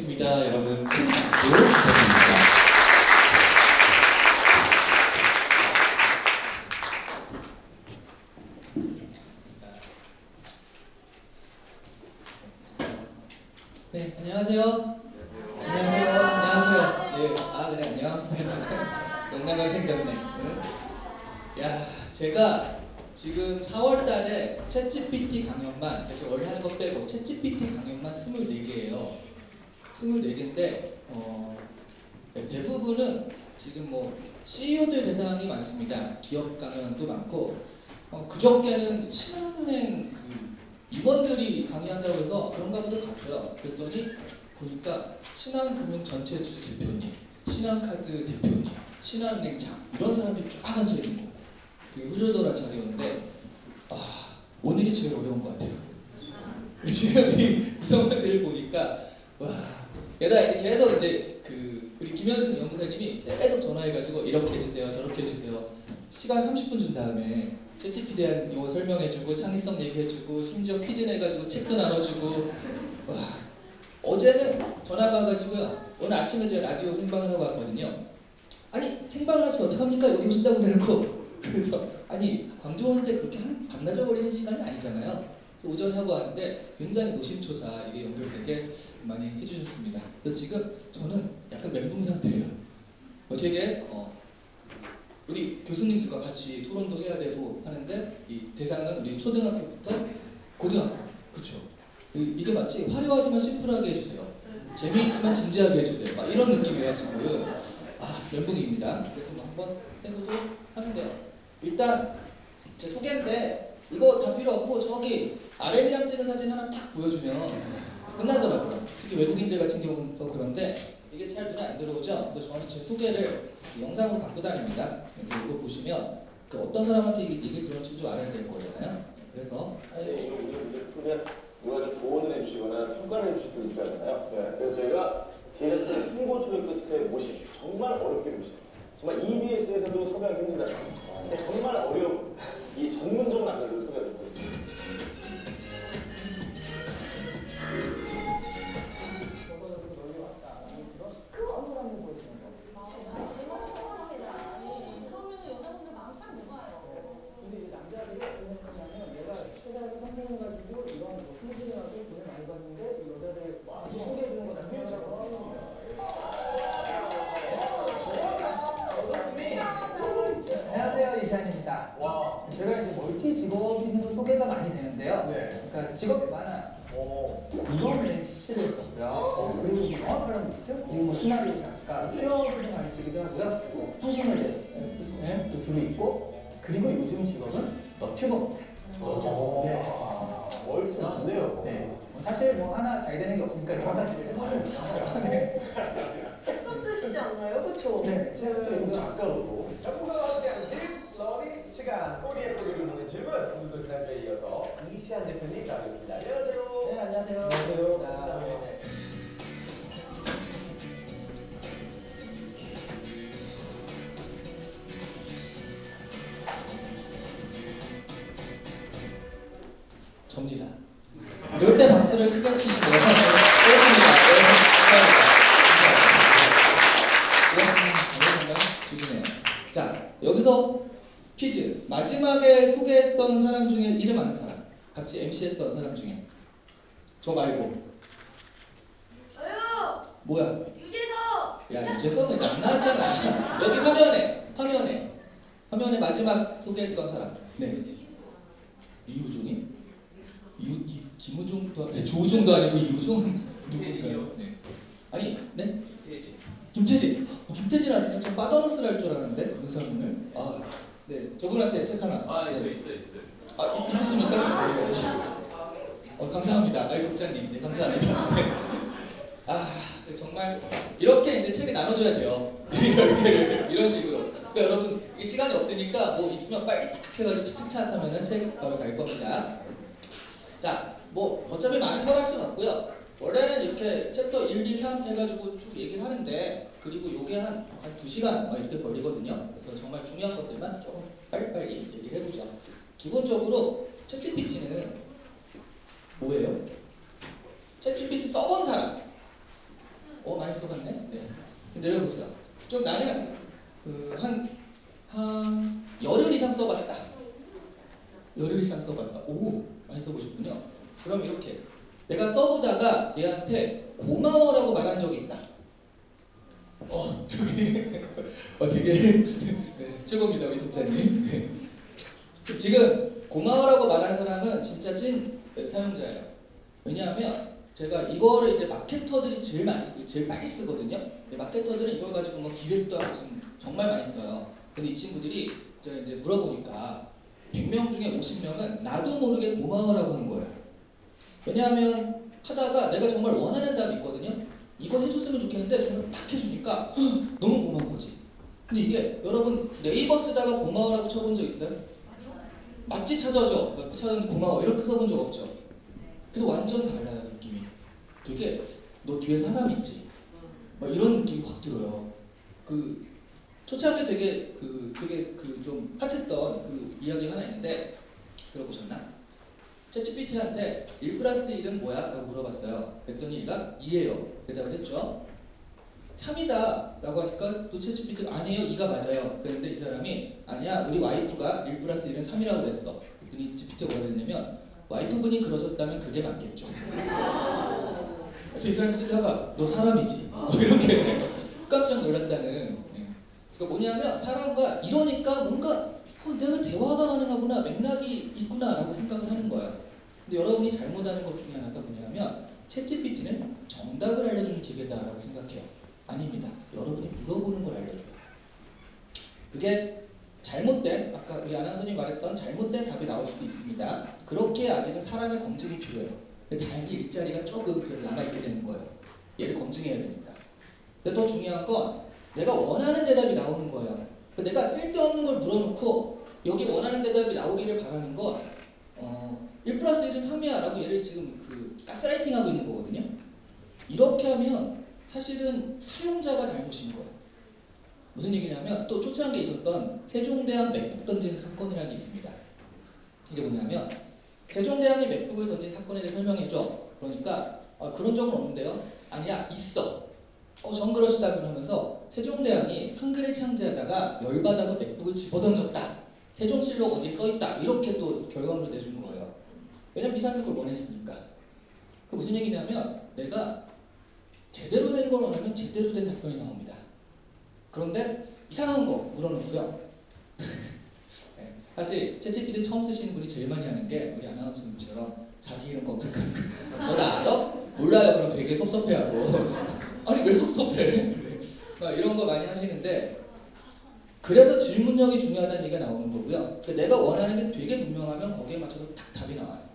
하겠습니다. 여러분 큰 박수 부탁드립니다. 네, 안녕하세요. 안녕하세요. 안녕하세요. 네, 그래, 안녕. 영남이 생겼네. 응? 야, 제가 지금 4월 달에 챗GPT 강연만, 제가 원래 하는 거 빼고 챗GPT 강연만 24개예요. 24개인데, 대부분은 지금 뭐 CEO들 대상이 많습니다. 기업 강연도 많고, 그저께는 신한은행 임원들이 강의한다고 해서 그런가 보다 갔어요. 그랬더니 보니까 신한금융 전체주주 대표님, 신한카드 대표님, 신한은행 장 이런 사람들이 쫙 앉아있는 거. 되게 후덜덜한 자리였는데 오늘이 제일 어려운 것 같아요. 지금 이 구성원들을 보니까 게다가 계속 이제 우리 김현승 연구사님이 계속 전화해가지고 이렇게 해주세요, 저렇게 해주세요. 시간 30분 준 다음에 챗GPT에 대한 요 설명해주고 창의성 얘기해주고 심지어 퀴즈 내가지고 책도 나눠주고 어제는 전화가 와가지고요. 오늘 아침에 제가 라디오 생방을 하고 왔거든요. 아니 생방을 하시면 어떡합니까? 여기 오신다고 해놓고 그래서 아니 광주 오는데 그렇게 밤낮을 버리는 시간이 아니잖아요. 그래서 오전에 하고 왔는데 굉장히 노심초사 이게 연결되게 많이 해주셨습니다. 그래서 지금 저는 약간 멘붕 상태예요. 되게 우리 교수님들과 같이 토론도 해야 되고 하는데 이 대상은 우리 초등학교부터 고등학교, 그렇죠? 이게 마치 화려하지만 심플하게 해주세요. 재미있지만 진지하게 해주세요. 막 이런 느낌이라 지금 멘붕입니다. 그래서 한번 해보도록 하는데요. 일단 제 소개인데 이거 다 필요 없고 저기 RM이랑 찍은 사진 하나 딱 보여주면 끝나더라고요. 특히 외국인들 같은 경우는 더 그런데 이게 잘 눈에 안 들어오죠? 그래서 저는 제 소개를 영상으로 갖고 다닙니다. 그래서 이거 보시면 어떤 사람한테 얘기 들었는지 좀 알아야 될 거잖아요. 그래서 우리가 좀 조언을 해주시거나 평가를 해주실 분이 필요하잖아요. 네. 그래서 저희가 제작진의 참고초를 끝에 모신 정말 어렵게 모신 정말 EBS에서도 소개하기 힘들다. 정말 어려운 이 전문적 남자들을 소개하도록 하겠습니다. 안녕하세요, 이시안입니다. 제가 이제 멀티 직업인으로 소개가 많이 되는데요. 그러니까 직업이 많아요. 이번에 PC를 썼고요. 그리고 영화카랑 직접 그리고 뭐 시나리오 작가, 취업을 많이 되기도 하고요. 소심을 또 주로 있고 그리고 요즘 직업은 너튜버입니다. 멀티 많네요. 네. 사실 뭐 하나 잘 되는 게 없으니까 여러 가지를 해보는 거죠. 책도 쓰시지 않나요? 그쵸? 네. 책도 작가로도. 전문가와 함께하는 딥 러닝 시간. 꼬리에 꼬리를 묻는 질문. 오늘도 지난주에 이어서 이시안 대표님 나와주셨습니다. 안녕하세요. 네, 안녕하세요. 안녕하세요. 접니다. 이럴 때 박수를 크게 치시고요. 그렇습니다. 죽이네요. 자, 여기서 퀴즈. 마지막에 소개했던 사람 중에 이름 아는 사람. 같이 MC했던 사람 중에. 저 말고. 저요! 뭐야? 유재석! 야, 유재석은 안 나왔잖아. 여기 화면에 마지막 소개했던 사람. 네. 이우종이? 김우종도 조우종도 아니고 이우종은 누구인가요? 네. 아니, 네? 김태진. 김태진 아시나요? 저 빠더너스를 할 줄 알았는데 그 사람은. 네. 저분한테 책 하나. 네. 있어요. 있으십니까? 네. 감사합니다. 독자님. 네, 감사합니다. 네. 네, 정말 이렇게 이제 책이 나눠줘야 돼요. 이런 식으로. 그러니까 여러분 이게 시간이 없으니까 뭐 있으면 빨리 딱 해가지고 착착착 하면은 책 바로 갈 겁니다. 자, 뭐 어차피 많은 걸 할 수는 없고요. 원래는 이렇게 챕터 1, 2, 3 해가지고 쭉 얘기를 하는데 그리고 요게 한 2시간 막 이렇게 걸리거든요. 그래서 정말 중요한 것들만 조금 빨리빨리 얘기를 해보죠. 기본적으로 챗GPT는 뭐예요? 챗GPT 써본 사람. 많이 써봤네. 네. 내려보세요. 좀 나는 한 열흘 이상 써봤다. 열흘 이상 써봤다. 오, 많이 써보셨군요. 그럼 이렇게 내가 써보다가 얘한테 고마워라고 말한 적이 있다. 여기 되게 네, 최고입니다, 우리 독자님. 네. 지금 고마워라고 말한 사람은 진짜 찐 사용자예요. 왜냐하면 제가 이거를 이제 마케터들이 제일 빨리 쓰거든요. 마케터들은 이걸 가지고 뭐 기획도 하고 지금 정말 많이 써요. 근데 이 친구들이 제가 이제 물어보니까 100명 중에 50명은 나도 모르게 고마워라고 한 거예요. 왜냐하면 하다가 내가 정말 원하는 답이 있거든요. 이거 해줬으면 좋겠는데 정말 딱 해주니까 너무 고마운 거지. 근데 이게 여러분 네이버 쓰다가 고마워라고 쳐본 적 있어요? 맛집 찾아줘, 찾았는데 고마워 이렇게 써본 적 없죠. 그래서 완전 달라요, 느낌이. 되게 너 뒤에 사람 있지? 막 이런 느낌이 확 들어요. 초창기 되게 좀 핫했던 이야기 하나 있는데 들어보셨나? 챗GPT한테 1+1은 뭐야? 라고 물어봤어요. 그랬더니 얘가 2예요. 대답을 했죠. 3이다 라고 하니까 또 챗GPT가 아니에요, 2가 맞아요. 그랬는데 이 사람이 아니야, 우리 와이프가 1+1은 3이라고 그랬어. 그랬더니 GPT가 뭐라 했냐면 와이프분이 그러셨다면 그게 맞겠죠. 그래서 이 사람이 쓰다가 너 사람이지? 이렇게 깜짝 놀랐다는. 그러니까 뭐냐면 사람과 이러니까 뭔가 내가 대화가 가능하구나, 맥락이 있구나 라고 생각을 하는 거예요. 근데 여러분이 잘못하는 것 중에 하나가 뭐냐면 챗GPT는 정답을 알려주는 기계다라고 생각해요. 아닙니다. 여러분이 물어보는 걸 알려줘요. 그게 잘못된, 아까 우리 아나운서님 말했던 잘못된 답이 나올 수도 있습니다. 그렇게 아직은 사람의 검증이 필요해요. 근데 다행히 일자리가 조금 그래도 남아있게 되는 거예요. 얘를 검증해야 되니까. 근데 더 중요한 건 내가 원하는 대답이 나오는 거예요. 내가 쓸데없는 걸 물어놓고 여기 원하는 대답이 나오기를 바라는 건 1+1은 3이야 라고 얘를 지금 가스라이팅 하고 있는 거거든요. 이렇게 하면 사실은 사용자가 잘못인 거예요. 무슨 얘기냐면 또 초창기에 있었던 세종대왕 맥북 던진 사건이라는 게 있습니다. 이게 뭐냐면 세종대왕이 맥북을 던진 사건에 대해 설명해줘. 그러니까 그런 적은 없는데요. 아니야, 있어. 전 그러시다고 하면서 세종대왕이 한글을 창제하다가 열받아서 맥북을 집어던졌다. 세종실록 어디에 써있다. 이렇게 또 결과물을 내준 거예요. 왜냐면 이 사람이 그걸 원했으니까. 그 무슨 얘기냐면 내가 제대로 된 걸 원하면 제대로 된 답변이 나옵니다. 그런데 이상한 거 물어놓고요. 네, 사실 챗GPT 처음 쓰시는 분이 제일 많이 하는 게 우리 아나운서님처럼 자기 이름 검색하는 거. 너 나 알아? 몰라요. 그럼 되게 섭섭해하고. 아니 왜 섭섭해? 이런 거 많이 하시는데 그래서 질문력이 중요하다는 얘기가 나오는 거고요. 내가 원하는 게 되게 분명하면 거기에 맞춰서 딱 답이 나와요.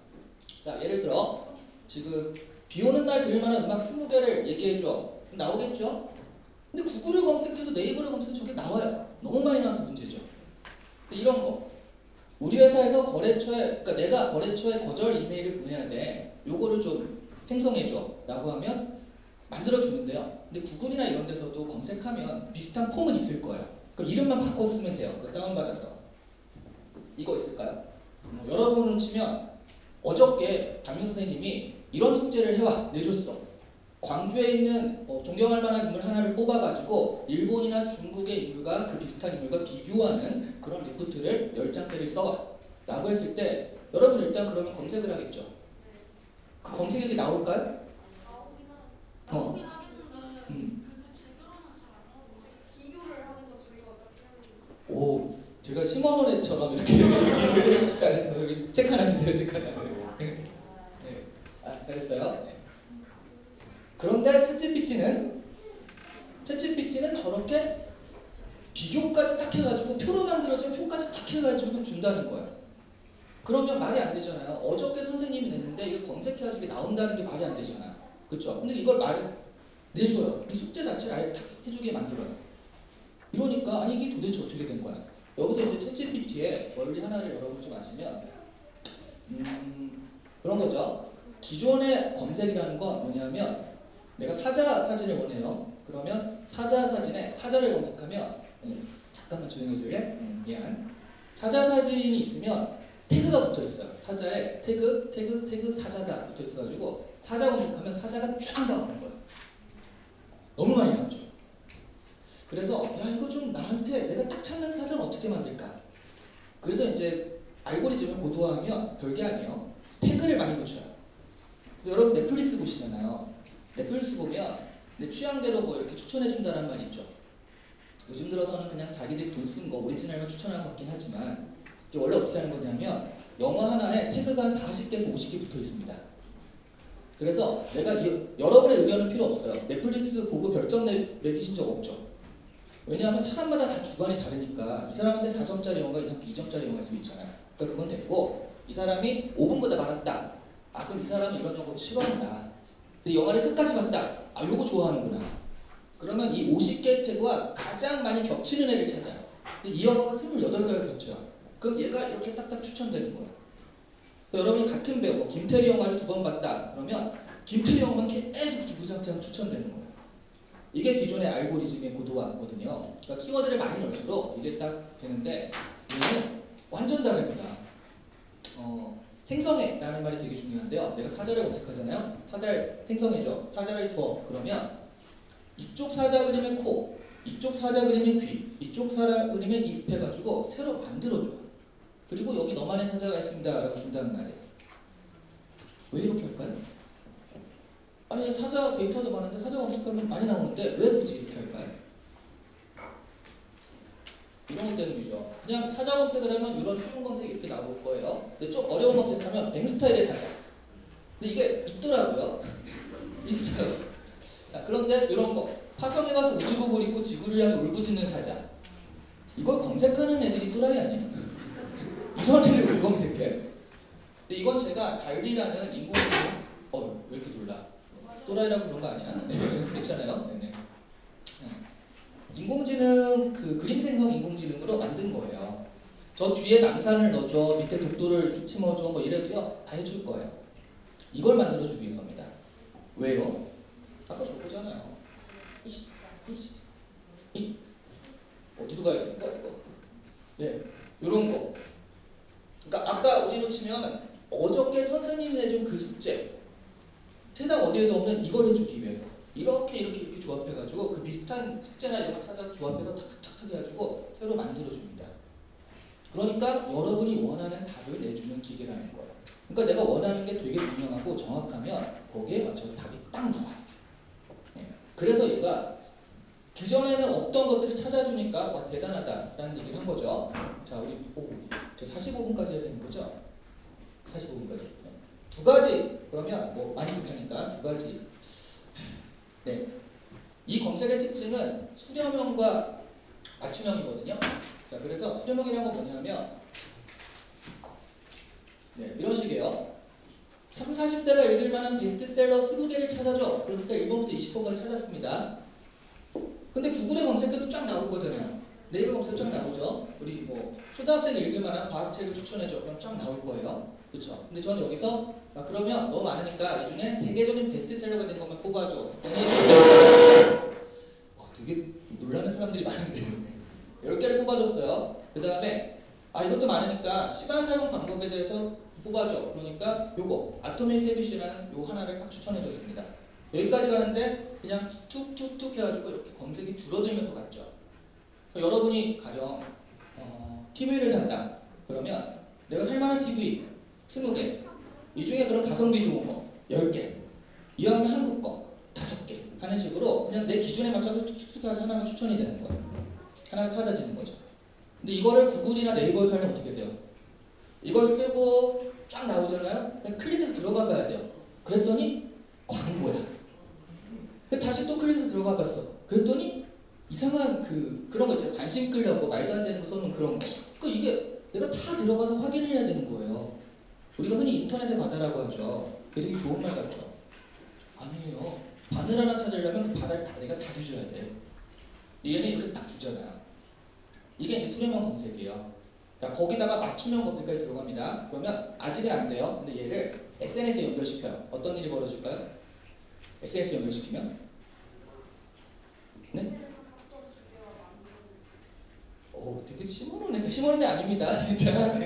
자, 예를 들어 지금 비 오는 날 들을 만한 음악 20개를 얘기해줘. 나오겠죠? 근데 구글을 검색해도 네이버를 검색해도 저게 나와요. 너무 많이 나와서 문제죠. 근데 이런 거 우리 회사에서 거래처에, 그러니까 내가 거래처에 거절 이메일을 보내야 돼. 요거를 좀 생성해줘 라고 하면 만들어주는데요. 근데 구글이나 이런 데서도 검색하면 비슷한 폼은 있을 거예요. 그럼 이름만 바꿔 쓰면 돼요. 그거 다운받아서. 이거 있을까요? 여러분을 치면 어저께 담임 선생님이 이런 숙제를 해와 내줬어. 광주에 있는 존경할 만한 인물 하나를 뽑아가지고 일본이나 중국의 인물과 그 비슷한 인물과 비교하는 그런 리포트를 10장짜리 써와 라고 했을 때 여러분 일단 그러면 검색을 하겠죠. 그 검색이 나올까요? 나오긴 하겠는데 비교를 하는 거 저희가 어차피 오, 제가 심원원애처럼 이렇게 얘기를 잘해서 여기 책 하나 주세요, 책 하나. 네, 잘했어요. 네. 그런데 챗GPT는 저렇게 비교까지 딱 해가지고 표로 만들어진 표까지 딱 해가지고 준다는 거예요. 그러면 말이 안 되잖아요. 어저께 선생님이 냈는데 이거 검색해가지고 나온다는 게 말이 안 되잖아요. 그렇죠? 근데 이걸 말을 내줘요. 이 숙제 자체를 아예 딱 해주게 만들어요. 이러니까 아니 이게 도대체 어떻게 된 거야? 여기서 이제 챗GPT의 원리 하나를 여러분 좀 아시면 그런 거죠. 기존의 검색이라는 건 뭐냐면 내가 사자 사진을 원해요. 그러면 사자 사진에 사자를 검색하면 잠깐만 조용히 해줄래? 미안. 사자 사진이 있으면 태그가 붙어있어요. 사자에 태그 사자다 붙어있어가지고 사자 검색하면 사자가 쫙 나오는 거예요. 너무 많이 나오죠. 그래서 야 이거 좀 나한테 내가 딱 찾는 사전을 어떻게 만들까? 그래서 이제 알고리즘을 고도화하면 별게 아니에요. 태그를 많이 붙여요. 여러분 넷플릭스 보시잖아요. 넷플릭스 보면 내 취향대로 뭐 이렇게 추천해준다는 말이 있죠. 요즘 들어서는 그냥 자기들이 돈 쓴 거 오리지널만 추천하는 것 같긴 하지만 이게 원래 어떻게 하는 거냐면 영화 하나에 태그가 한 40개에서 50개 붙어 있습니다. 그래서 내가 여러분의 의견은 필요 없어요. 넷플릭스 보고 별점 매기신 적 없죠. 왜냐하면 사람마다 다 주관이 다르니까 이 사람한테 4점짜리 영화가 이 사람한테 2점짜리 영화가 있으면 있잖아요. 그러니까 그건 됐고 이 사람이 5분보다 많았다. 아 그럼 이 사람은 이런 영화 싫어한다. 근데 영화를 끝까지 봤다. 아 요거 좋아하는구나. 그러면 이 50개 태그와 가장 많이 겹치는 애를 찾아요. 근데 이 영화가 28개가 겹쳐요. 그럼 얘가 이렇게 딱딱 추천되는 거예요. 그러니까 여러분이 같은 배우, 뭐 김태리 영화를 2번 봤다. 그러면 김태리 영화만 계속 주구장창 추천되는 거예요. 이게 기존의 알고리즘의 고도화거든요. 그러니까 키워드를 많이 넣을수록 이게 딱 되는데 얘는 완전 다릅니다. 생성해라는 말이 되게 중요한데요. 내가 사자를 검색하잖아요. 사자를 생성해줘. 사자를 줘. 그러면 이쪽 사자 그리면 코, 이쪽 사자 그리면 귀, 이쪽 사자 그리면 입 해가지고 새로 만들어줘요. 그리고 여기 너만의 사자가 있습니다 라고 준다는 말이에요. 왜 이렇게 할까요? 아니 사자 데이터도 많은데 사자 검색하면 많이 나오는데 왜 굳이 이렇게 할까요? 이런 것 때문이죠. 그냥 사자 검색을 하면 이런 쉬운 검색이 이렇게 나올 거예요. 근데 좀 어려운 검색하면 뱅스타일의 사자. 근데 이게 있더라고요. 있어요. 자 그런데 이런 거 화성에 가서 우주복을 입고 지구를 향해 울부짖는 사자. 이걸 검색하는 애들이 또라이 아니에요? 이런 애를 왜 검색해? 근데 이건 제가 달리라는 인공지능 왜 이렇게 놀라? 또라이라고 그런 거 아니야? 네, 괜찮아요? 네네. 인공지능 그 그림 생성 인공지능으로 만든 거예요. 저 뒤에 남산을 넣어줘, 밑에 독도를 심어줘, 뭐 이래도요 다 해줄 거예요. 이걸 만들어주기 위해서입니다. 왜요? 아까 저거잖아요. 어디로 가야 될까 이거? 네, 이런 거. 그러니까 아까 어디로 치면 어저께 선생님이 내준 그 숙제 세상 어디에도 없는 이걸 해주기 위해서 이렇게 조합해가지고 그 비슷한 숙제나 이런 거 찾아서 조합해서 탁탁탁 해가지고 새로 만들어줍니다. 그러니까 여러분이 원하는 답을 내주는 기계라는 거예요. 그러니까 내가 원하는 게 되게 분명하고 정확하면 거기에 맞춰서 답이 딱 나와요. 네. 그래서 얘가 기존에는 없던 것들을 찾아주니까 와 대단하다라는 얘기를 한 거죠. 자 우리 저 45분까지 해야 되는 거죠? 45분까지. 네. 두 가지 그러면 뭐 많이 못하니까 두 가지. 네. 이 검색의 특징은 수렴형과 맞춤형이거든요. 자 그래서 수렴형이라는 건 뭐냐면 네, 이런 식이에요. 30, 40대가 읽을 만한 베스트셀러 20개를 찾아줘. 그러니까 1번부터 20번까지 찾았습니다. 근데 구글에 검색해도 쫙 나올 거잖아요. 네이버 검색 쫙 나오죠. 우리 뭐 초등학생이 읽을 만한 과학책을 추천해줘. 그럼 쫙 나올 거예요. 그렇죠? 근데 저는 여기서 그러면 너무 많으니까 이 중에 세계적인 베스트셀러가 된 것만 뽑아줘. 되게 놀라는 사람들이 많은데 10개를 뽑아줬어요. 그 다음에 이것도 많으니까 시간 사용 방법에 대해서 뽑아줘. 그러니까 요거 아토믹 헤빗이라는 요 하나를 딱 추천해줬습니다. 여기까지 가는데 그냥 툭툭툭 해가지고 이렇게 검색이 줄어들면서 갔죠. 그래서 여러분이 가령 TV를 산다. 그러면 내가 살만한 TV 20개 이 중에 그럼 가성비 좋은 거 10개 이왕이면 한국 거 5개 하는 식으로 그냥 내 기준에 맞춰서 툭툭툭 해서 하나가 추천이 되는 거예요. 하나가 찾아지는 거죠. 근데 이거를 구글이나 네이버에서 하려면 어떻게 돼요? 이걸 쓰고 쫙 나오잖아요. 그냥 클릭해서 들어가 봐야 돼요. 그랬더니 광고야. 다시 또 클릭해서 들어가 봤어. 그랬더니 이상한 그런 거 있잖아요. 관심 끌려고 말도 안 되는 거 써놓은 그런 거. 그러니까 이게 내가 다 들어가서 확인을 해야 되는 거예요. 우리가 흔히 인터넷에 바다라고 하죠. 그게 되게 좋은 말 같죠? 아니에요. 바늘 하나 찾으려면 그 바다를 내가 다 뒤져야 돼. 얘는 이렇게 딱 주잖아. 이게 이제 수렴형 검색이에요. 그러니까 거기다가 맞춤형 검색까지 들어갑니다. 그러면 아직은 안 돼요. 근데 얘를 SNS에 연결시켜요. 어떤 일이 벌어질까요? SNS 연결시키면? 네? 되게 심오한 애 아닙니다. 진짜.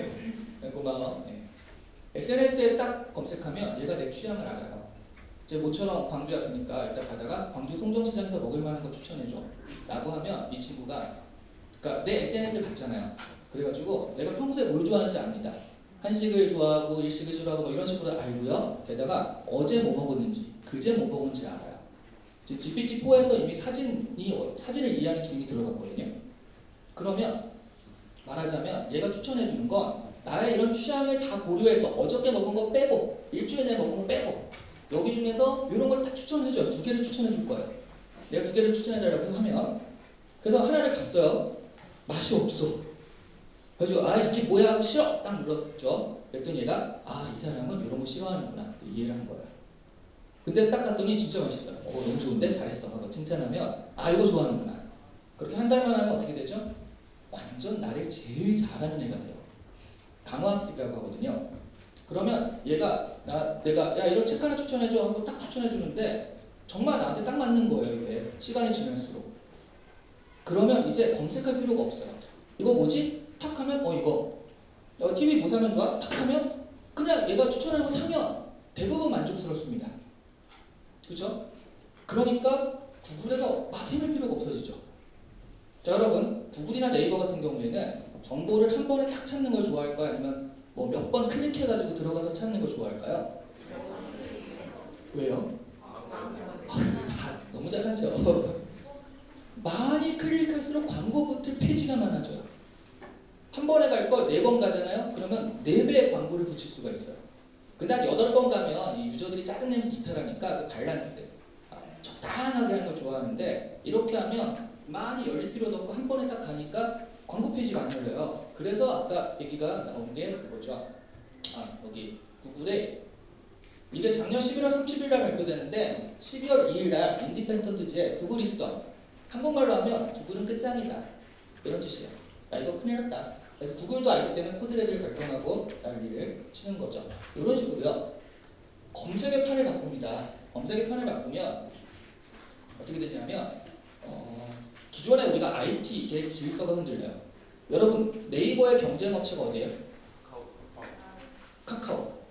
고마워. 네. SNS에 딱 검색하면 얘가 내 취향을 알아요. 제 모처럼 광주에 왔으니까 일단 가다가 광주 송정시장에서 먹을 만한 거 추천해줘 라고 하면 이 친구가 그러니까 내 SNS를 봤잖아요. 그래가지고 내가 평소에 뭘 좋아하는지 압니다. 한식을 좋아하고 일식을 싫어하고 뭐 이런 식으로 알고요. 게다가 어제 뭐 먹었는지 그제 뭐 먹었는지 알아요. GPT-4에서 이미 사진을 이해하는 기능이 들어갔거든요. 그러면 말하자면 얘가 추천해주는 건 나의 이런 취향을 다 고려해서 어저께 먹은 거 빼고 일주일 내에 먹은 거 빼고 여기 중에서 이런 걸 딱 추천해줘요. 2개를 추천해줄 거예요. 내가 2개를 추천해달라고 하면 그래서 하나를 갔어요. 맛이 없어. 그래가지고 아 이게 뭐야 싫어 딱 눌렀죠. 그랬더니 얘가 아 이 사람은 이런 거 싫어하는구나 이해를 한 거예요. 근데 딱 갔더니 진짜 맛있어요. 너무 좋은데 잘했어 하고 칭찬하면 아 이거 좋아하는구나. 그렇게 한 달만 하면 어떻게 되죠? 완전 나를 제일 잘하는 애가 돼요. 강화학습이라고 하거든요. 그러면 얘가 내가 야 이런 책 하나 추천해줘 하고 딱 추천해주는데 정말 나한테 딱 맞는 거예요. 이게 시간이 지날수록. 그러면 이제 검색할 필요가 없어요. 이거 뭐지? 탁 하면 이거 TV 뭐 사면 좋아? 탁 하면 그냥 얘가 추천하는 거 사면 대부분 만족스럽습니다. 그렇죠? 그러니까 구글에서 막 헤맬 필요가 없어지죠. 자 여러분 구글이나 네이버 같은 경우에는 정보를 한 번에 탁 찾는 걸 좋아할까요? 아니면 뭐 몇 번 클릭해가지고 들어가서 찾는 걸 좋아할까요? 왜요? 다 너무 잘하죠. 많이 클릭할수록 광고 붙을 페이지가 많아져요. 한 번에 갈 거 4번 가잖아요. 그러면 4배의 광고를 붙일 수가 있어요. 근데 한 8번 가면 이 유저들이 짜증내면서 이탈하니까 그 밸런스 적당하게 하는 걸 좋아하는데 이렇게 하면 많이 열릴 필요도 없고 한 번에 딱 가니까 광고 페이지가 안 열려요. 그래서 아까 얘기가 나온 게 그거죠. 여기 구글에 이게 작년 11월 30일 날 발표되는데 12월 2일 날 인디펜던트지에 구글 이스던 한국말로 하면 구글은 끝장이다 이런 뜻이에요. 야 이거 큰일 났다. 그래서 구글도 알기 때문에 코드레드를 발동하고 난리를 치는 거죠. 이런 식으로요. 검색의 판을 바꿉니다. 검색의 판을 바꾸면 어떻게 되냐면 기존에 우리가 IT 이게 질서가 흔들려요. 여러분 네이버의 경쟁업체가 어디예요?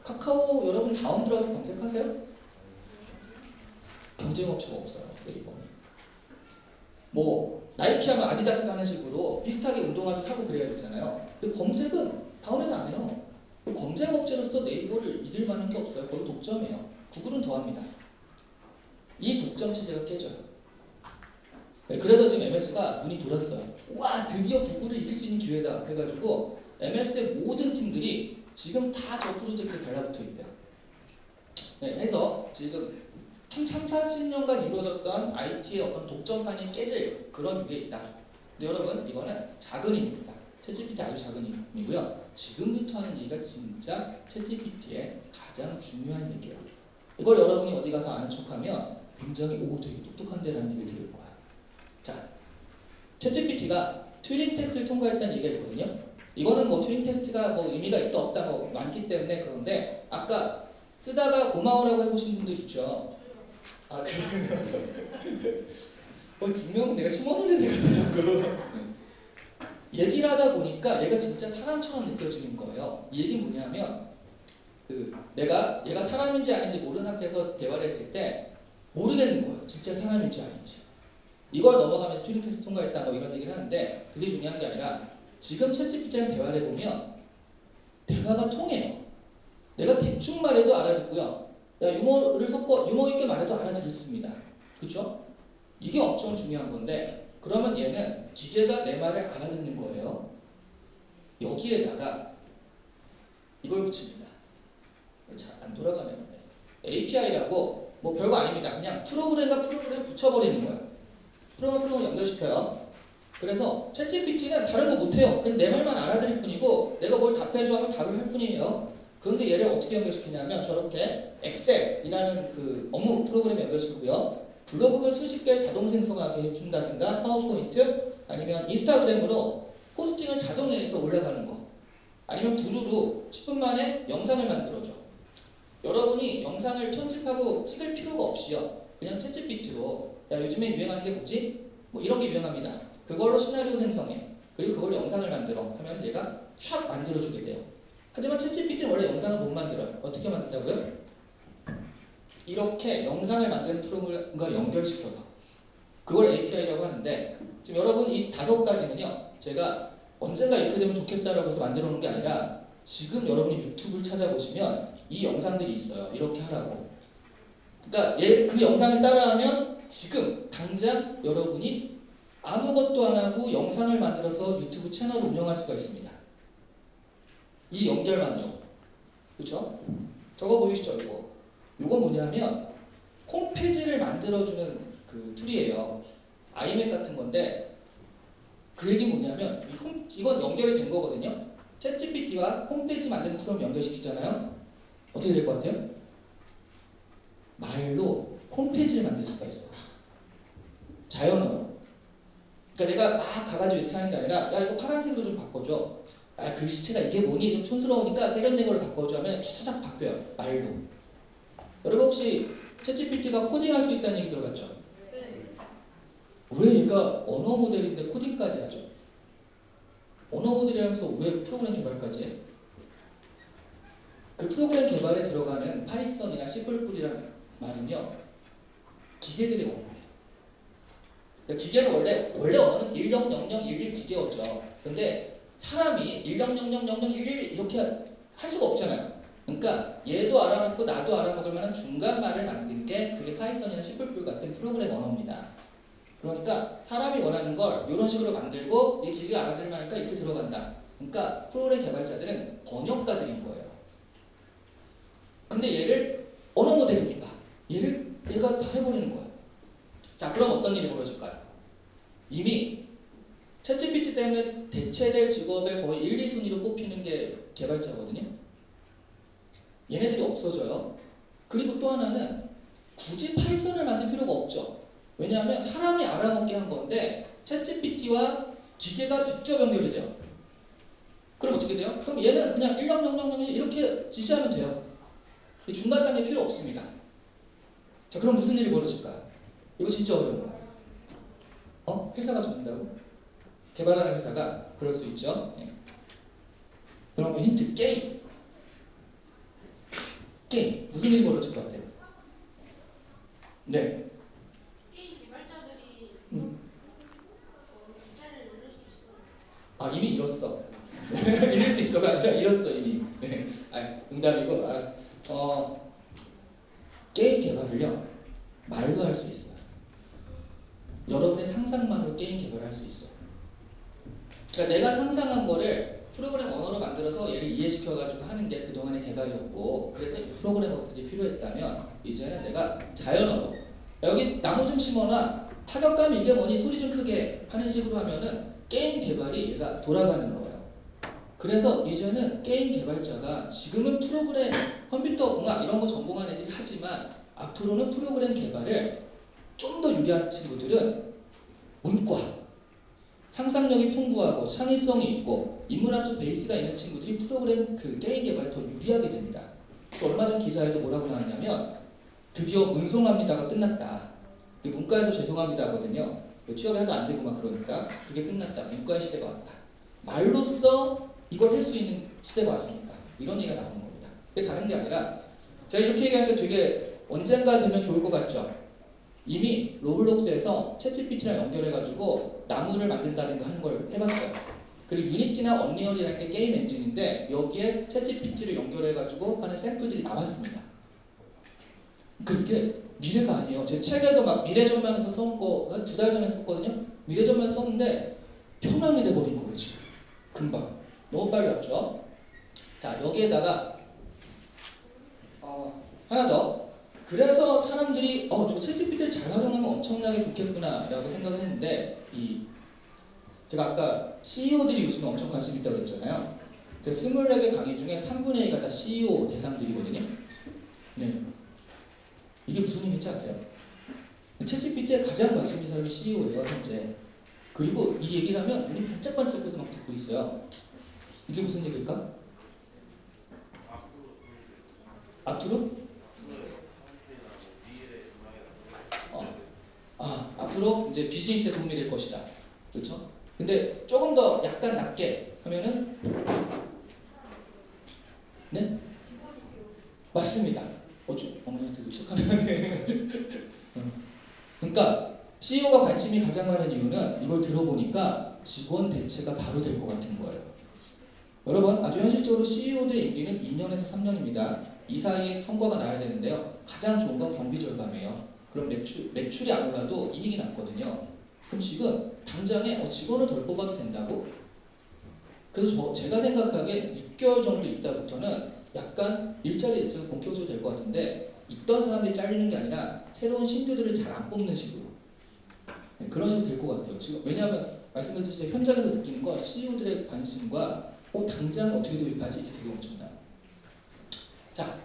카카오 여러분 다음 들어가서 검색하세요? 경쟁업체가 없어요. 네이버는. 뭐 나이키 하면 아디다스 하는 식으로 비슷하게 운동화도 사고 그래야 되잖아요. 근데 검색은 다운해서 안 해요. 검색업체로서 네이버를 이길 만한 게 없어요. 거의 독점이에요. 구글은 더합니다. 이 독점 체제가 깨져요. 네, 그래서 지금 MS가 눈이 돌았어요. 우와 드디어 구글을 이길 수 있는 기회다 해가지고 MS의 모든 팀들이 지금 다 저 프로젝트에 달라붙어 있대요. 네, 해서 지금 30-40년간 이루어졌던 IT의 어떤 독점판이 깨질 그런 위기에 있다. 근데 여러분 이거는 작은 힘입니다. 챗GPT 아주 작은 힘이고요. 지금부터 하는 얘기가 진짜 챗GPT의 가장 중요한 얘기예요. 이걸 여러분이 어디 가서 아는 척하면 굉장히 되게 똑똑한데라는 얘기를 들을 거야. 자, 챗GPT가 튜링 테스트를 통과했다는 얘기가 있거든요. 이거는 뭐 튜링 테스트가 뭐 의미가 있다 없다 뭐 많기 때문에 그런데 아까 쓰다가 고마워라고 해보신 분들 있죠. 두 명은 내가 심어놓는 애 같아 자꾸. 얘기를 하다 보니까 얘가 진짜 사람처럼 느껴지는 거예요. 이 얘기는 뭐냐면 얘가 사람인지 아닌지 모르는 상태에서 대화를 했을 때 모르겠는 거예요. 진짜 사람인지 아닌지. 이걸 넘어가면서 튜링 테스트 통과했다 뭐 이런 얘기를 하는데 그게 중요한 게 아니라 지금 챗GPT랑 대화를 해보면 대화가 통해요. 내가 대충 말해도 알아듣고요. 유머를 섞어 유머 있게 말해도 알아들었습니다. 그렇죠? 이게 엄청 중요한 건데 그러면 얘는 기계가 내 말을 알아듣는 거예요. 여기에다가 이걸 붙입니다. 잘 안 돌아가네요. API라고 뭐 별거 아닙니다. 그냥 프로그램과 프로그램 붙여버리는 거예요. 프로그램 연결시켜요. 그래서 챗GPT는 다른 거 못해요. 그냥 내 말만 알아들을 뿐이고 내가 뭘 답해줘 하면 답을 할 뿐이에요. 그런데 얘를 어떻게 연결시키냐면 저렇게 엑셀이라는 그 업무 프로그램에 연결시키고요. 블로그를 수십 개 자동 생성하게 해준다든가 파워포인트 아니면 인스타그램으로 포스팅을 자동 내에서 올라가는 거 아니면 부루로 10분 만에 영상을 만들어줘. 여러분이 영상을 편집하고 찍을 필요가 없이요. 그냥 챗GPT로 야 요즘에 유행하는 게 뭐지? 뭐 이런 게 유행합니다. 그걸로 시나리오 생성해. 그리고 그걸로 영상을 만들어 하면 얘가 촥 만들어주게 돼요. 하지만 챗GPT는 원래 영상을 못 만들어요. 어떻게 만든다고요? 이렇게 영상을 만드는 프로그램과 연결시켜서 그걸 API라고 하는데 지금 여러분 이 5가지는요. 제가 언젠가 이렇게 되면 좋겠다라고 해서 만들어 놓은 게 아니라 지금 여러분이 유튜브를 찾아보시면 이 영상들이 있어요. 이렇게 하라고. 그러니까 그 영상을 따라하면 지금 당장 여러분이 아무것도 안 하고 영상을 만들어서 유튜브 채널을 운영할 수가 있습니다. 이 연결만으로. 그렇죠? 저거 보이시죠? 이거 뭐냐면 홈페이지를 만들어주는 그 툴이에요. 아이맥 같은 건데 그 얘기 뭐냐면 이건 연결이 된 거거든요. 챗GPT와 홈페이지 만드는 프로그램 연결시키잖아요. 어떻게 될 것 같아요? 말로 홈페이지를 만들 수가 있어요. 자연어로. 그러니까 내가 막 가가지고 이렇게 하는 게 아니라 야 이거 파란색으로 좀 바꿔줘. 아 글씨체가 이게 뭐니? 좀 촌스러우니까 세련된 걸로 바꿔줘 하면 차차작 바뀌어요. 말로. 여러분 혹시 챗GPT가 코딩할 수 있다는 얘기 들어봤죠? 왜 얘가 언어 모델인데 코딩까지 하죠? 언어 모델이라면서 왜 프로그램 개발까지 해? 그 프로그램 개발에 들어가는 파이썬이나 C++이라는 말은요 기계들의 언어예요. 그러니까 기계는 원래 언어는 100011 기계어죠. 근데 사람이 10000011 이렇게 할 수가 없잖아요. 그러니까 얘도 알아먹고 나도 알아먹을 만한 중간 말을 만든 게 그게 파이썬이나 C++ 같은 프로그램 언어입니다. 그러니까 사람이 원하는 걸 이런 식으로 만들고 이 기계가 알아들을 만하니까 이렇게 들어간다. 그러니까 프로그램 개발자들은 번역가들인 거예요. 근데 얘를 언어 모델입니다. 얘가 다 해버리는 거예요. 자, 그럼 어떤 일이 벌어질까요? 이미 챗GPT 때문에 대체될 직업의 거의 1, 2순위로 꼽히는 게 개발자거든요. 얘네들이 없어져요. 그리고 또 하나는 굳이 파이썬을 만들 필요가 없죠. 왜냐하면 사람이 알아먹게 한 건데 챗GPT와 기계가 직접 연결이 돼요. 그럼 어떻게 돼요? 그럼 얘는 그냥 100000 이렇게 지시하면 돼요. 중간 단계 필요 없습니다. 자, 그럼 무슨 일이 벌어질까요? 이거 진짜 어려운 거예요. 회사가 죽는다고? 개발하는 회사가 그럴 수 있죠. 네. 그럼 힌트 게임. 무슨 일이 벌어질 것 같아요? 네. 게임 개발자들이 기차를 누를 수 있어요. 아 이미 잃었어. 잃을 수 있어가 아니라 잃었어 이미. 네. 농담이고. 게임 개발을요 말도 할 수 있어요. 여러분의 상상만으로 게임 개발을 할 수 있어요. 그러니까 내가 상상한 거를 프로그램 언어로 만들어서 얘를 이해시켜가지고 하는 게 그동안의 개발이었고 그래서 프로그래머들이 필요했다면 이제는 내가 자연어로 여기 나무 좀 심어놔 타격감이 이게 뭐니 소리 좀 크게 하는 식으로 하면은 게임 개발이 얘가 돌아가는 거예요. 그래서 이제는 게임 개발자가 지금은 프로그램 컴퓨터 공학 이런 거 전공하는 애들이 하지만 앞으로는 프로그램 개발을 좀 더 유리한 친구들은 문과 상상력이 풍부하고 창의성이 있고 인문학적 베이스가 있는 친구들이 프로그램 게임 개발에 더 유리하게 됩니다. 얼마 전 기사에도 뭐라고 나왔냐면 드디어 문송합니다가 끝났다. 문과에서 죄송합니다 하거든요. 취업이 하도 안 되고 막 그러니까 그게 끝났다. 문과의 시대가 왔다. 말로써 이걸 할 수 있는 시대가 왔으니까 이런 얘기가 나오는 겁니다. 그게 다른 게 아니라 제가 이렇게 얘기하니까 되게 언젠가 되면 좋을 것 같죠? 이미 로블록스에서 챗GPT랑 연결해가지고 나무를 만든다는 거 하는 걸 해봤어요. 그리고 유니티나 언리얼이라는 게 게임 엔진인데 여기에 챗GPT를 연결해가지고 하는 샘플들이 나왔습니다. 그게 미래가 아니에요. 제 책에도 막 미래전망에서 써온 거 한 2달 전에 썼거든요. 미래전망에서 썼는데 평황이 돼버린 거예요 지금. 금방. 너무 빨리 왔죠. 자 여기에다가 하나 더. 그래서 사람들이 저 챗GPT를 잘 활용하면 엄청나게 좋겠구나 라고 생각을 했는데 제가 아까 CEO들이 요즘에 엄청 관심 있다고 그랬잖아요. 그 24개 강의 중에 3분의 2가 다 CEO 대상들이거든요. 네. 이게 무슨 의미인지 아세요? 챗GPT에 가장 관심 있는 사람이 CEO예요 현재. 그리고 이 얘기를 하면 눈이 반짝반짝해서 막 듣고 있어요. 이게 무슨 얘기일까? 앞으로? 앞으로 이제 비즈니스에 도움이 될 것이다. 그렇죠? 근데 조금 더 약간 낮게 하면은 네? 맞습니다. 되게 착하네. 그러니까 CEO가 관심이 가장 많은 이유는 이걸 들어보니까 직원 대체가 바로 될 것 같은 거예요. 여러분, 아주 현실적으로 CEO들의 임기는 2년에서 3년입니다. 이 사이에 성과가 나야 되는데요. 가장 좋은 건 경비 절감이에요. 그럼 매출이 안 올라도 이익이 났거든요. 그럼 지금 당장에 직원을 덜 뽑아도 된다고? 그래서 제가 생각하기에 6개월 정도 있다부터는 약간 일자리 대체가 본격적으로 될 것 같은데 있던 사람들이 잘리는 게 아니라 새로운 신규들을 잘 안 뽑는 식으로 그런 식으로 될 것 같아요. 지금 왜냐하면 말씀드렸듯이 현장에서 느끼는 거 CEO들의 관심과 당장 어떻게 도입하지? 이게 되게 엄청나요. 자,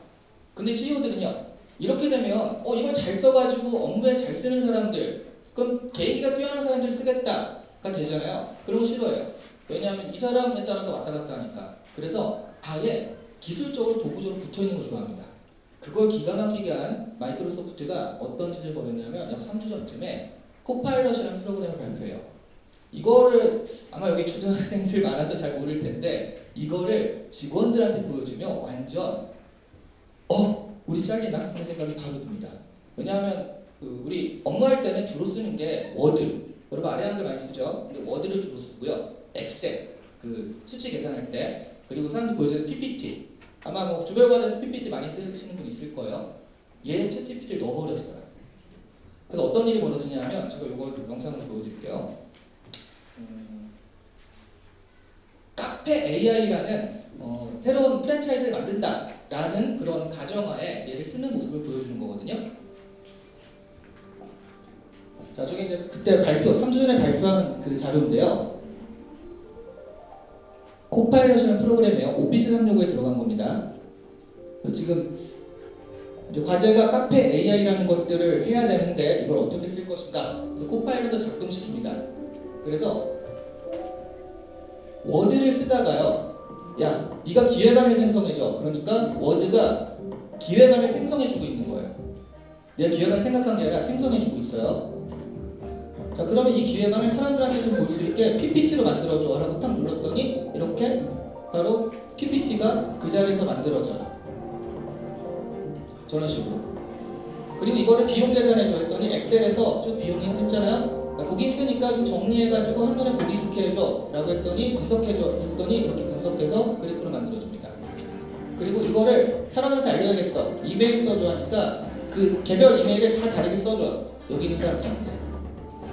근데 CEO들은요 이렇게 되면 이걸 잘 써가지고 업무에 잘 쓰는 사람들 그럼 계기가 뛰어난 사람들 쓰겠다가 되잖아요. 그런 거 싫어해요. 왜냐하면 이 사람에 따라서 왔다 갔다 하니까. 그래서 아예 기술적으로 도구적으로 붙어있는 걸 좋아합니다. 그걸 기가 막히게 한 마이크로소프트가 어떤 짓을 벌였냐면 약 3주 전쯤에 코파일럿이라는 프로그램을 발표해요. 이거를 아마 여기 초등학생들 많아서 잘 모를 텐데 이거를 직원들한테 보여주면 완전 우리 잘리나? 하는 생각이 바로 듭니다. 왜냐하면 우리 업무할 때는 주로 쓰는 게 워드 여러분 아래 한글 많이 쓰죠? 근데 워드를 주로 쓰고요. 엑셀 수치 계산할 때 그리고 사람들이 보여주는 PPT 아마 뭐 조별과제도 PPT 많이 쓰시는 분 있을 거예요. 얘 챗GPT를 넣어버렸어요. 그래서 어떤 일이 벌어지냐면 제가 이거 영상으로 보여드릴게요. 카페 AI라는 새로운 프랜차이즈를 만든다라는 그런 가정하에 얘를 쓰는 모습을 보여주는 거거든요. 자, 저게 이제 그때 3주 전에 발표한 그 자료인데요. 코파일럿이라는 프로그램이에요. 오피스 365에 들어간 겁니다. 지금 이제 과제가 카페 AI라는 것들을 해야 되는데 이걸 어떻게 쓸 것인가? 그래서 코파일럿을 작동시킵니다. 그래서 워드를 쓰다가요. 야, 네가 기획안을 생성해줘. 그러니까 워드가 기획안을 생성해주고 있는 거예요. 내가 기획안을 생각한 게 아니라 생성해주고 있어요. 자, 그러면 이 기획안을 사람들한테 좀 볼 수 있게 PPT로 만들어줘 라고 딱 눌렀더니 이렇게 바로 PPT가 그 자리에서 만들어져요. 저런 식으로. 그리고 이거를 비용 계산해줘 했더니 엑셀에서 쭉 비용이 했잖아요. 보기 힘드니까 좀 정리해가지고 한눈에 보기 좋게 해줘 라고 했더니 분석해줘 했더니 이렇게 분석해서 그래프로 만들어줍니다. 그리고 이거를 사람한테 알려야겠어. 이메일 써줘 하니까 그 개별 이메일을 다 다르게 써줘요. 여기 있는 사람들한테.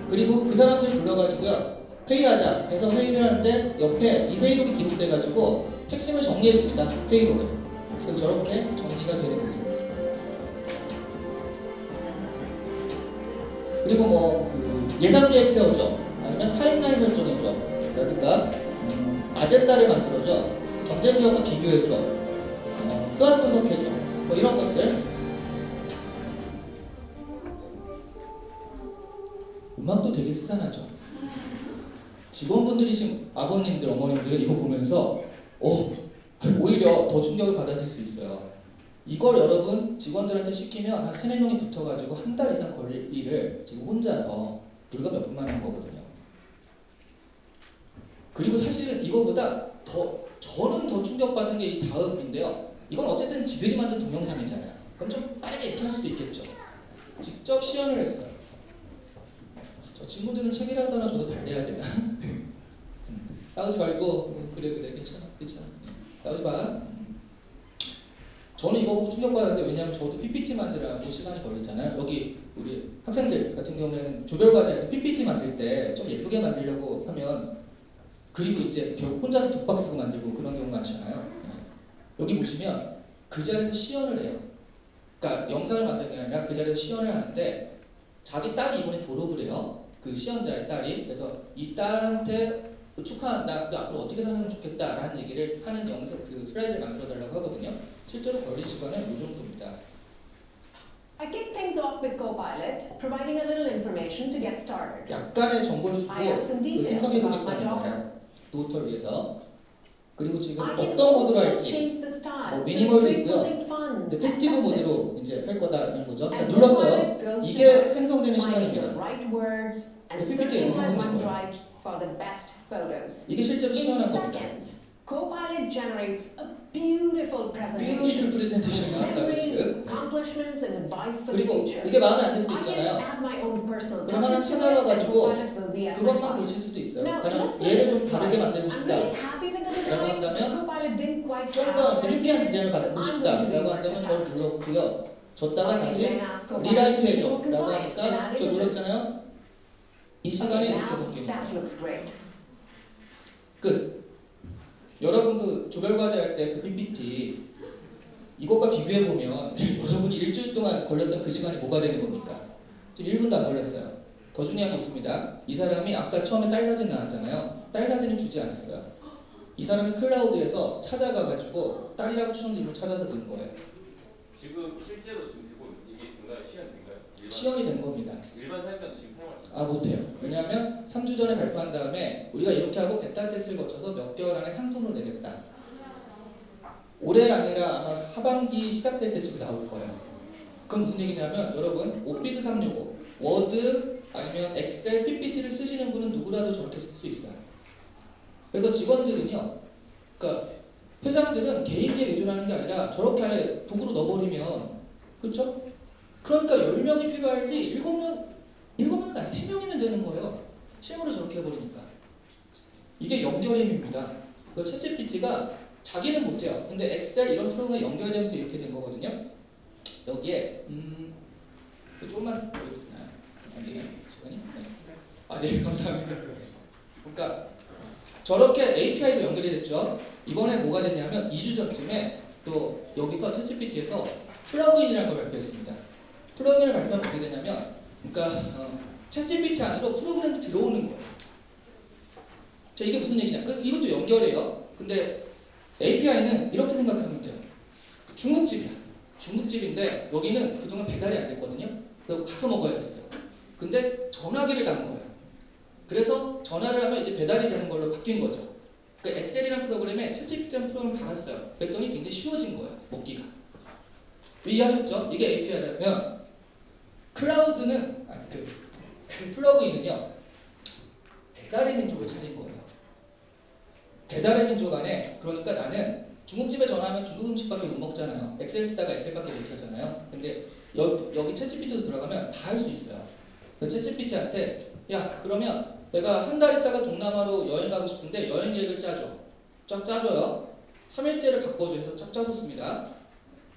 그리고 그 사람들 불러가지고요. 회의하자 해서 회의를 하는데 옆에 이 회의록이 기록돼가지고 핵심을 정리해줍니다. 회의록을. 그래서 저렇게 정리가 되는 모습. 그리고 뭐 예산 계획 세워줘. 아니면 타임라인 설정해줘. 그러니까 아젠다를 만들어줘. 경쟁 기업과 비교해줘. 수학 분석해줘. 뭐 이런 것들. 음악도 되게 스산하죠. 직원분들이 지금 아버님들, 어머님들은 이거 보면서 오히려 더 충격을 받았을 수 있어요. 이걸 여러분 직원들한테 시키면 한 3-4명이 붙어가지고 한 달 이상 걸릴 일을 지금 혼자서 불과 몇 분만에 한 거거든요. 그리고 사실은 이거보다 저는 더 충격받는 게 이 다음인데요. 이건 어쨌든 지들이 만든 동영상이잖아요. 그럼 좀 빠르게 이렇게 할 수도 있겠죠. 직접 시연을 했어요. 저 친구들은 책이라도 하나 줘도 달래야 되나? 싸우지 말고 그래 괜찮아 싸우지 마. 저는 이거 보고 충격받았는데 왜냐하면 저도 PPT 만들라고 시간이 걸리잖아요. 여기 우리 학생들 같은 경우에는 조별과제 PPT 만들 때 좀 예쁘게 만들려고 하면 그리고 이제 결국 혼자서 독박 쓰고 만들고 그런 경우 많잖아요. 여기 보시면 그 자리에서 시연을 해요. 그러니까 영상을 만드는 게 아니라 그 자리에서 시연을 하는데 자기 딸이 이번에 졸업을 해요. 그 시연자의 딸이. 그래서 이 딸한테 축하한다. 너 앞으로 어떻게 살면 좋겠다 라는 얘기를 하는 영상 그 슬라이드를 만들어 달라고 하거든요. 실제로 걸린 시간은 이 정도입니다. I kick things off with Copilot, providing a little information to get started. 약간의 정보를 주고 I have some details 생성해 about my 보겠다는 daughter. 거예요. 노트를 위해서. 그리고 지금 I can 어떤 모드가 also 할지 change the style, so 미니멀도 create 있고요. something fun, 근데 페스티브 festive. 모드로 이제 할 거다는 거죠. 자, And 눌렀어요. Copilot goes to 이게 work, 생성되는 finding the 시간입니다. right words and PPT searching my 생성되는 거예요. OneDrive for the best photos. 이게 실제로 In 시연한 겁니다. seconds, Copilot generates a beautiful 뷰티풀 presentation, 프레젠테이션이 나왔다고 memories, 지금. accomplishments, and device for the 그리고 future. 이게 마음에 안 들 수도 I can 있잖아요. add my own personal 그럼 하나 touches to it, and 찾아와가지고 Copilot will be at my 그것만 side. 고칠 수도 있어요. Now, 그러니까 let's say 얘를 this 좀 다르게 slide. 만들고 I'm 싶다 really happy with the 라고 design. 한다면 Copilot didn't quite 좀 더 have 힙한 the 디자인을 받고 I'm going to 싶다라고 rewrite 한다면 the 저를 text. 눌렀고요. 줬다가 I can 다시 then ask Copilot 리라이트 to be 해줘 more 라고 concise and 하니까 add 저 images. 눌렀잖아요. 이 시간에 Okay, 이렇게 now 바뀌는 that 거예요. looks great. 끝. 여러분 그 조별과제 할 때 그 PPT 이것과 비교해보면 여러분이 일주일 동안 걸렸던 그 시간이 뭐가 되는 겁니까? 지금 1분도 안 걸렸어요. 더 중요한 게 있습니다. 이 사람이 아까 처음에 딸 사진 나왔잖아요. 딸 사진을 주지 않았어요. 이 사람이 클라우드에서 찾아가가지고 딸이라고 추는 이름을 찾아서 넣은 거예요. 지금 실제로 지금 되고 이게 된가요? 시연이 된가요? 시연이 된 겁니다. 일반 사용자도 지금 사용할 수 있나요? 아 못해요. 왜냐하면 3주 전에 발표한 다음에 우리가 이렇게 하고 베타 테스트를 거쳐서 몇 개월 안에 상품으로 내겠다. 올해 아니라 아마 하반기 시작될 때쯤 나올 거예요. 그럼 무슨 얘기냐면 여러분 오피스 365, 워드 아니면 엑셀, PPT를 쓰시는 분은 누구라도 저렇게 쓸 수 있어요. 그래서 직원들은요, 그러니까 회장들은 개인기에 의존하는 게 아니라 저렇게 아예 도구로 넣어버리면 그렇죠? 그러니까 10명이 필요할 리 7명은 아니 3명이면 되는 거예요. 실무로 저렇게 해버리니까. 이게 연결임입니다. 그 챗GPT가 자기는 못해요. 근데 엑셀 이런 프로그램이 연결되면서 이렇게 된 거거든요. 여기에 조금만 보여주나요? 안 되나요? 시간이? 네. 아, 네, 감사합니다. 그러니까 저렇게 API로 연결이 됐죠. 이번에 뭐가 됐냐면 2주 전쯤에 또 여기서 챗GPT에서 플러그인이라는 걸 발표했습니다. 플러그인을 발표하면 어떻게 되냐면 그러니까 챗GPT 안으로 프로그램이 들어오는 거예요. 자, 이게 무슨 얘기냐? 이것도 연결해요. 근데 API는 이렇게 생각하면 돼요. 중국집이야. 중국집인데 여기는 그동안 배달이 안 됐거든요. 그래서 가서 먹어야 됐어요. 근데 전화기를 단 거예요. 그래서 전화를 하면 이제 배달이 되는 걸로 바뀐 거죠. 그러니까 엑셀이라는 프로그램에 챗GPT라는 프로그램을 달았어요. 그랬더니 굉장히 쉬워진 거예요. 먹기가. 이해하셨죠? 이게 API라면 클라우드는 그 플러그인은요. 배달의 민족을 차린 거예요. 배달의 민족 안에 그러니까 나는 중국집에 전화하면 중국 음식밖에 못 먹잖아요. 엑셀 쓰다가 엑셀밖에 못 하잖아요. 근데 여기 챗GPT로 들어가면 다 할 수 있어요. 그래서 챗GPT한테 야 그러면 내가 한 달 있다가 동남아로 여행 가고 싶은데 여행 계획을 짜줘. 쫙 짜줘요. 3일째를 바꿔줘 해서 쫙 짜줬습니다.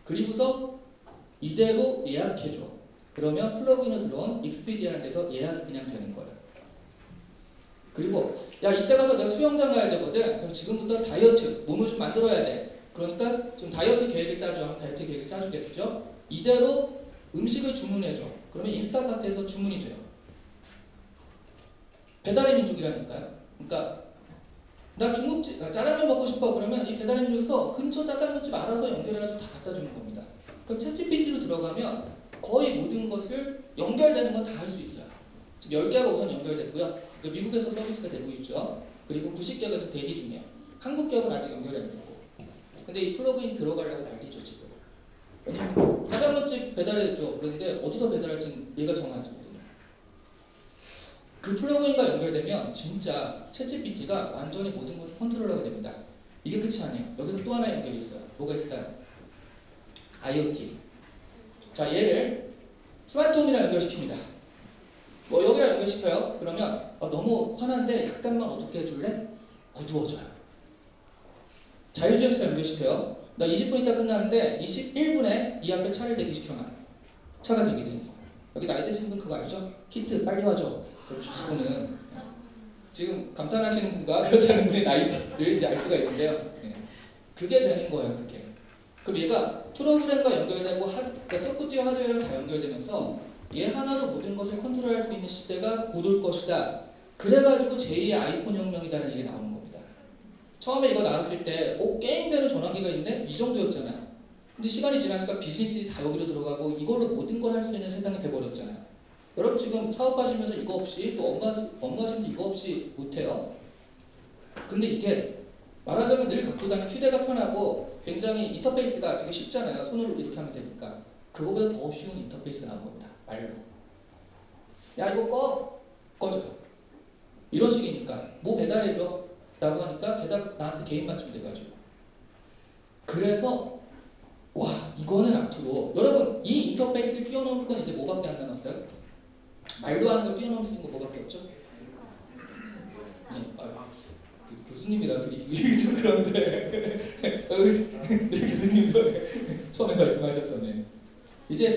그리고서 이대로 예약해줘. 그러면 플러그인으로 들어온 익스피디아라는 데서 예약이 그냥 되는 거예요. 그리고 야 이때 가서 내가 수영장 가야 되거든. 그럼 지금부터 다이어트 몸을 좀 만들어야 돼. 그러니까 지금 다이어트 계획을 짜줘 하면 다이어트 계획을 짜주겠죠. 이대로 음식을 주문해줘. 그러면 인스타카트에서 주문이 돼요. 배달의 민족이라니까요. 그러니까 나 중국집 짜장면 먹고 싶어 그러면 이 배달의 민족에서 근처 짜장면집 알아서 연결해가지고 다 갖다 주는 겁니다. 그럼 챗GPT로 들어가면 거의 모든 것을 연결되는 건 다 할 수 있어요. 지금 10개가 우선 연결됐고요. 미국에서 서비스가 되고 있죠. 그리고 90개가 좀 대기 중이에요. 한국 기업은 아직 연결이 안 됐고. 근데 이 플러그인 들어가려고 난리죠 지금. 왜냐면 짜장면집 배달해줘. 그런데 어디서 배달할지는 얘가 정하거든요. 그 플러그인과 연결되면 진짜 챗GPT가 완전히 모든 것을 컨트롤하게 됩니다. 이게 끝이 아니에요. 여기서 또 하나 연결이 있어요. 뭐가 있을까요? IoT. 자, 얘를 스마트홈이랑 연결시킵니다. 뭐 여기랑 연결시켜요. 그러면 너무 환한데 약간만 어둡게 해줄래? 어두워져요. 자율주행차 연결시켜요. 나 20분 있다 끝나는데 21분에 이 앞에 차를 대기시켜놔. 차가 대기되는 거예요. 여기 나이 드신 분 그거 알죠? 히트 빨리 와줘. 그럼 쫙 오는. 지금 감탄하시는 분과 그렇지 않은 분의 나이를 이제 알 수가 있는데요. 네. 그게 되는 거예요. 그게. 그럼 얘가 프로그램과 연결되고 그러니까 소프트웨어 하드웨어랑 다 연결되면서 얘 하나로 모든 것을 컨트롤할 수 있는 시대가 곧 올 것이다. 그래가지고 제2의 아이폰 혁명이라는 얘기가 나오는 겁니다. 처음에 이거 나왔을 때 게임되는 전화기가 있는데 이 정도였잖아요. 근데 시간이 지나니까 비즈니스들이 다 여기로 들어가고 이걸로 모든 걸 할 수 있는 세상이 돼버렸잖아요. 여러분 지금 사업하시면서 이거 없이 또 업무하시면서 이거 없이 못해요. 근데 이게 말하자면 늘 갖고 다니는 휴대가 편하고 굉장히 인터페이스가 되게 쉽잖아요. 손으로 이렇게 하면 되니까. 그거보다 더 쉬운 인터페이스가 나온 겁니다. 말로. 야 이거 꺼줘요. 이런 식이니까 뭐 배달해줘 라고 하니까 게다가 나한테 개인 맞춤 돼가지고. 그래서 와, 이거는 앞으로 여러분 이 인터페이스를 뛰어넘을 건 이제 뭐밖에 안 남았어요? 말도 하는 걸 뛰어넘을 수 있는 거 뭐밖에 없죠? 네, 교수님이라 드리기 좀 그런데 네 교수님도 처음에 말씀하셨었네. 이제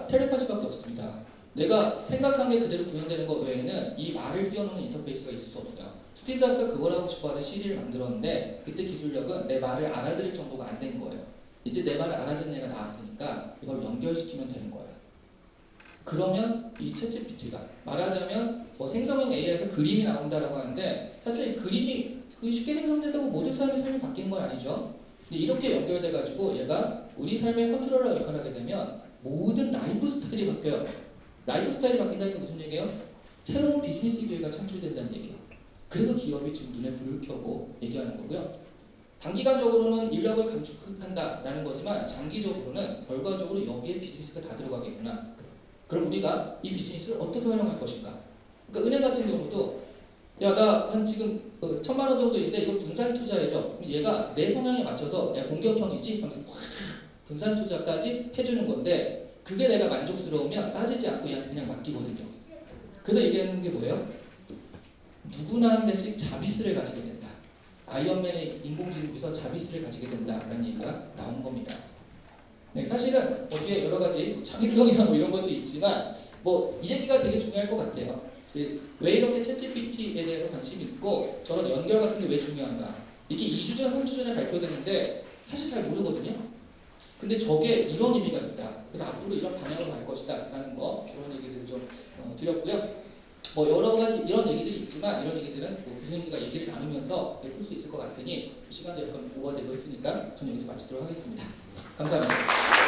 텔레파시밖에 없습니다. 내가 생각한 게 그대로 구현되는 것 외에는 이 말을 뛰어넘는 인터페이스가 있을 수 없어요. 스티브 잡스가 그걸 하고 싶어하는 시리를 만들었는데 그때 기술력은 내 말을 알아들을 정도가 안 된 거예요. 이제 내 말을 알아듣는 애가 나왔으니까 이걸 연결시키면 되는 거예요. 그러면 이 챗GPT가 말하자면 뭐 생성형 AI에서 그림이 나온다라고 하는데 사실 그림이 쉽게 생성된다고 모든 사람의 삶이 바뀌는 건 아니죠. 근데 이렇게 연결돼가지고 얘가 우리 삶의 컨트롤러 역할을 하게 되면 모든 라이프 스타일이 바뀌어요. 라이프 스타일이 바뀐다는 게 무슨 얘기예요? 새로운 비즈니스 기회가 창출된다는 얘기예요. 그래서 기업이 지금 눈에 불을 켜고 얘기하는 거고요. 단기간적으로는 인력을 감축한다라는 거지만 장기적으로는 결과적으로 여기에 비즈니스가 다 들어가겠구나. 그럼 우리가 이 비즈니스를 어떻게 활용할 것인가? 그러니까 은행 같은 경우도 야, 나 한 지금 1,000만 원 정도 있는데 이거 분산 투자해줘. 얘가 내 성향에 맞춰서 야, 공격형이지? 하면서 확 분산 투자까지 해주는 건데 그게 내가 만족스러우면 따지지 않고 얘한테 그냥 맡기거든요. 그래서 얘기하는 게 뭐예요? 누구나 한 대씩 자비스를 가지게 된다. 아이언맨의 인공지능에서 자비스를 가지게 된다라는 얘기가 나온 겁니다. 네, 사실은 뒤에 여러 가지 창의성이나 뭐 이런 것도 있지만 뭐 이 얘기가 되게 중요할 것 같아요. 왜 이렇게 챗GPT에 대해서 관심이 있고 저런 연결 같은 게 왜 중요한가? 이게 2주 전, 3주 전에 발표됐는데 사실 잘 모르거든요. 근데 저게 이런 의미가 있다. 그래서 앞으로 이런 방향으로 갈 것이다 라는 거 그런 얘기들을 좀 드렸고요. 뭐 여러 가지 이런 얘기들이 있지만 이런 얘기들은 뭐 교수님들과 얘기를 나누면서 풀 수 있을 것 같으니 시간도 약간 오버되고 있으니까 저는 여기서 마치도록 하겠습니다. 감사합니다.